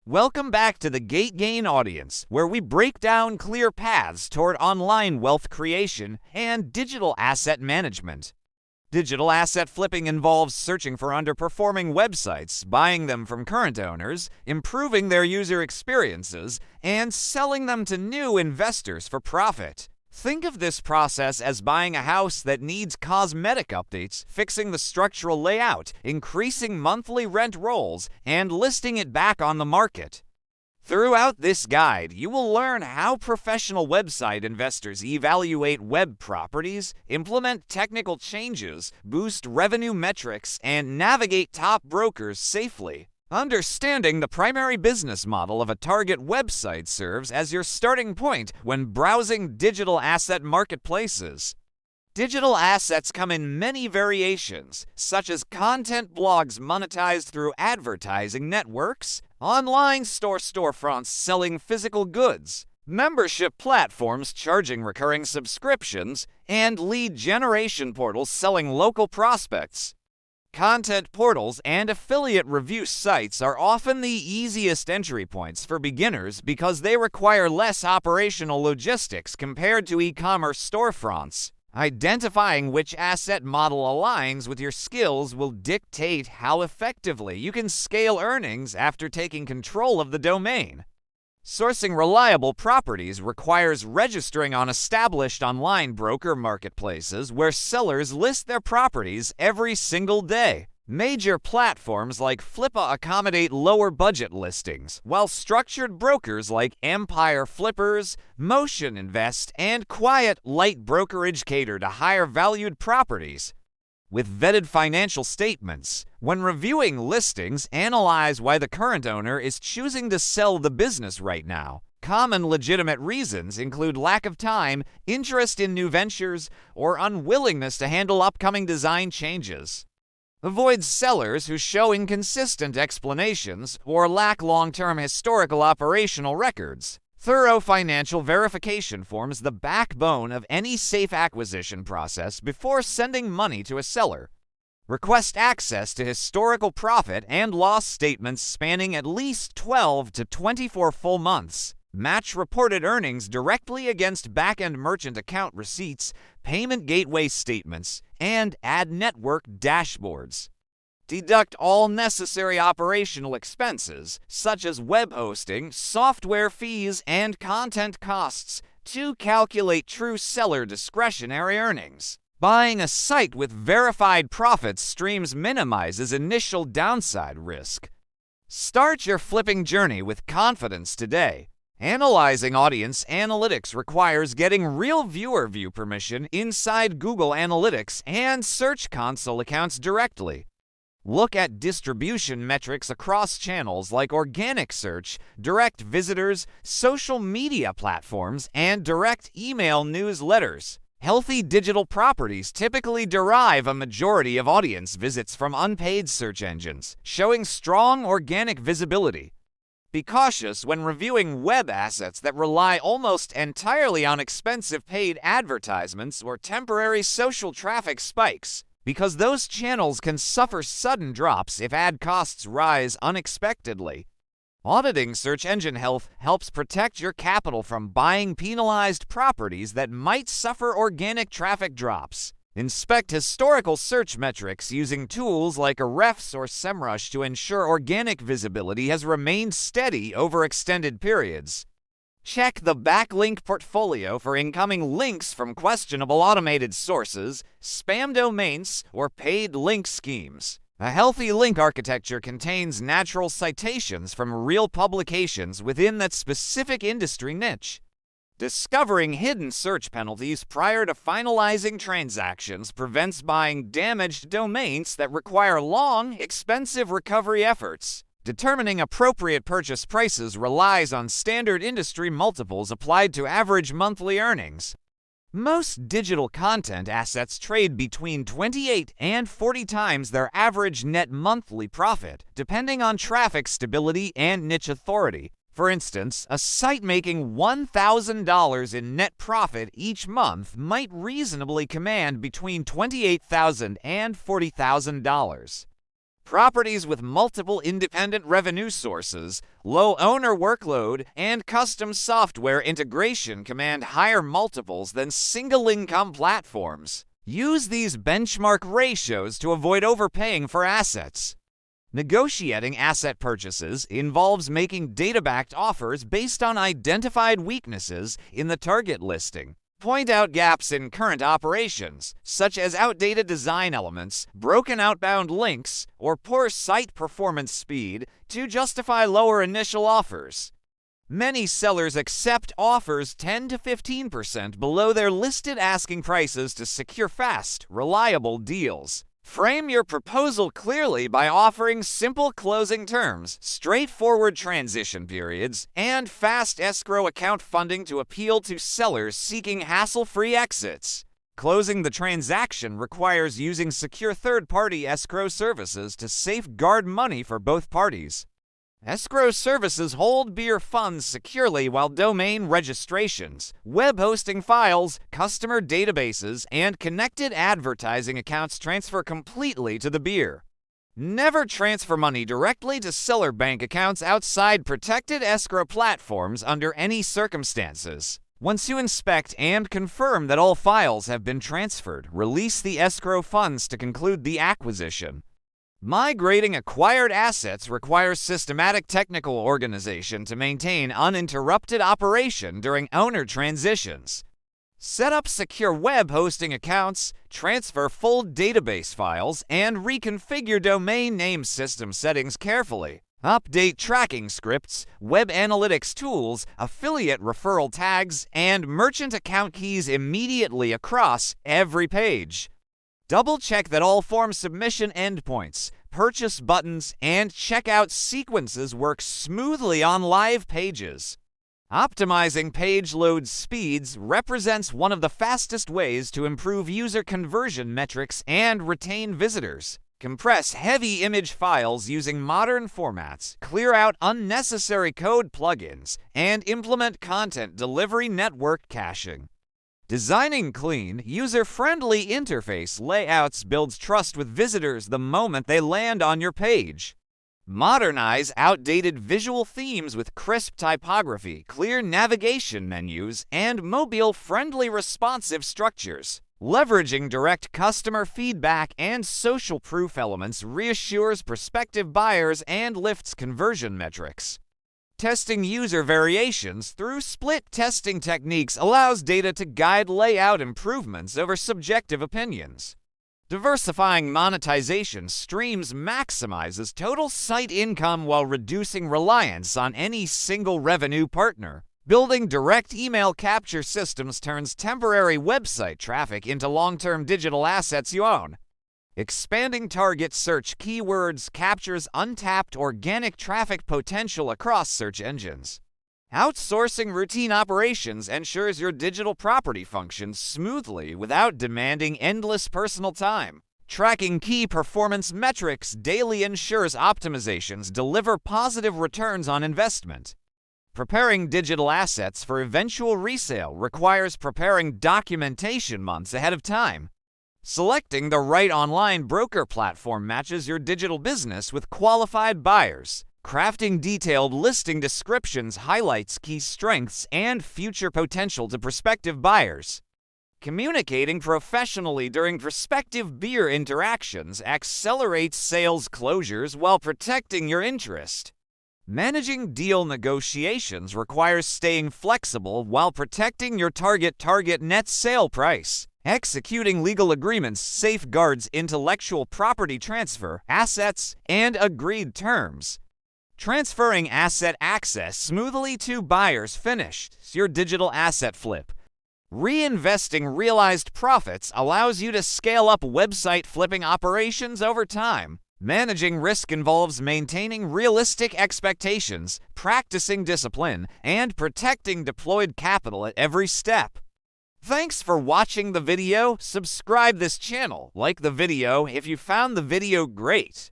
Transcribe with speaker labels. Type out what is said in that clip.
Speaker 1: Welcome back to the Gate Gain audience, where we break down clear paths toward online wealth creation and digital asset management. Digital asset flipping involves searching for underperforming websites, buying them from current owners, improving their user experiences, and selling them to new investors for profit. Think of this process as buying a house that needs cosmetic updates, fixing the structural layout, increasing monthly rent rolls, and listing it back on the market. Throughout this guide, you will learn how professional website investors evaluate web properties, implement technical changes, boost revenue metrics, and navigate top brokers safely. Understanding the primary business model of a target website serves as your starting point when browsing digital asset marketplaces. Digital assets come in many variations, such as content blogs monetized through advertising networks, online storefronts selling physical goods, membership platforms charging recurring subscriptions, and lead generation portals selling local prospects. Content portals and affiliate review sites are often the easiest entry points for beginners because they require less operational logistics compared to e-commerce storefronts. Identifying which asset model aligns with your skills will dictate how effectively you can scale earnings after taking control of the domain. Sourcing reliable properties requires registering on established online broker marketplaces where sellers list their properties every single day. Major platforms like Flippa accommodate lower budget listings, while structured brokers like Empire Flippers, Motion Invest, and Quiet Light Brokerage cater to higher valued properties. With vetted financial statements, when reviewing listings, analyze why the current owner is choosing to sell the business right now. Common legitimate reasons include lack of time, interest in new ventures, or unwillingness to handle upcoming design changes. Avoid sellers who show inconsistent explanations or lack long-term historical operational records. Thorough financial verification forms the backbone of any safe acquisition process before sending money to a seller. Request access to historical profit and loss statements spanning at least 12 to 24 full months. Match reported earnings directly against back-end merchant account receipts, payment gateway statements, and ad network dashboards. Deduct all necessary operational expenses, such as web hosting, software fees, and content costs, to calculate true seller discretionary earnings. Buying a site with verified profit streams minimizes initial downside risk. Start your flipping journey with confidence today. Analyzing audience analytics requires getting real viewer view permission inside Google Analytics and Search Console accounts directly. Look at distribution metrics across channels like organic search, direct visitors, social media platforms, and direct email newsletters. Healthy digital properties typically derive a majority of audience visits from unpaid search engines, showing strong organic visibility. Be cautious when reviewing web assets that rely almost entirely on expensive paid advertisements or temporary social traffic spikes, because those channels can suffer sudden drops if ad costs rise unexpectedly. Auditing search engine health helps protect your capital from buying penalized properties that might suffer organic traffic drops. Inspect historical search metrics using tools like Ahrefs or SEMrush to ensure organic visibility has remained steady over extended periods. Check the backlink portfolio for incoming links from questionable automated sources, spam domains, or paid link schemes. A healthy link architecture contains natural citations from real publications within that specific industry niche. Discovering hidden search penalties prior to finalizing transactions prevents buying damaged domains that require long, expensive recovery efforts. Determining appropriate purchase prices relies on standard industry multiples applied to average monthly earnings. Most digital content assets trade between 28 and 40 times their average net monthly profit, depending on traffic stability and niche authority. For instance, a site making $1,000 in net profit each month might reasonably command between $28,000 and $40,000. Properties with multiple independent revenue sources, low owner workload, and custom software integration command higher multiples than single-income platforms. Use these benchmark ratios to avoid overpaying for assets. Negotiating asset purchases involves making data-backed offers based on identified weaknesses in the target listing. Point out gaps in current operations, such as outdated design elements, broken outbound links, or poor site performance speed, to justify lower initial offers. Many sellers accept offers 10 to 15% below their listed asking prices to secure fast, reliable deals. Frame your proposal clearly by offering simple closing terms, straightforward transition periods, and fast escrow account funding to appeal to sellers seeking hassle-free exits. Closing the transaction requires using secure third-party escrow services to safeguard money for both parties. Escrow services hold beer funds securely while domain registrations, web hosting files, customer databases, and connected advertising accounts transfer completely to the beer. Never transfer money directly to seller bank accounts outside protected escrow platforms under any circumstances. Once you inspect and confirm that all files have been transferred, release the escrow funds to conclude the acquisition. Migrating acquired assets requires systematic technical organization to maintain uninterrupted operation during owner transitions. Set up secure web hosting accounts, transfer full database files, and reconfigure domain name system settings carefully. Update tracking scripts, web analytics tools, affiliate referral tags, and merchant account keys immediately across every page. Double-check that all form submission endpoints, purchase buttons, and checkout sequences work smoothly on live pages. Optimizing page load speeds represents one of the fastest ways to improve user conversion metrics and retain visitors. Compress heavy image files using modern formats, clear out unnecessary code plugins, and implement content delivery network caching. Designing clean, user-friendly interface layouts builds trust with visitors the moment they land on your page. Modernize outdated visual themes with crisp typography, clear navigation menus, and mobile-friendly responsive structures. Leveraging direct customer feedback and social proof elements reassures prospective buyers and lifts conversion metrics. Testing user variations through split testing techniques allows data to guide layout improvements over subjective opinions. Diversifying monetization streams maximizes total site income while reducing reliance on any single revenue partner. Building direct email capture systems turns temporary website traffic into long-term digital assets you own. Expanding target search keywords captures untapped organic traffic potential across search engines. Outsourcing routine operations ensures your digital property functions smoothly without demanding endless personal time. Tracking key performance metrics daily ensures optimizations deliver positive returns on investment. Preparing digital assets for eventual resale requires preparing documentation months ahead of time. Selecting the right online broker platform matches your digital business with qualified buyers. Crafting detailed listing descriptions highlights key strengths and future potential to prospective buyers. Communicating professionally during prospective beer interactions accelerates sales closures while protecting your interest. Managing deal negotiations requires staying flexible while protecting your target net sale price. Executing legal agreements safeguards intellectual property transfer, assets, and agreed terms. Transferring asset access smoothly to buyers finishes your digital asset flip. Reinvesting realized profits allows you to scale up website flipping operations over time. Managing risk involves maintaining realistic expectations, practicing discipline, and protecting deployed capital at every step. Thanks for watching the video. Subscribe this channel, like the video if you found the video great.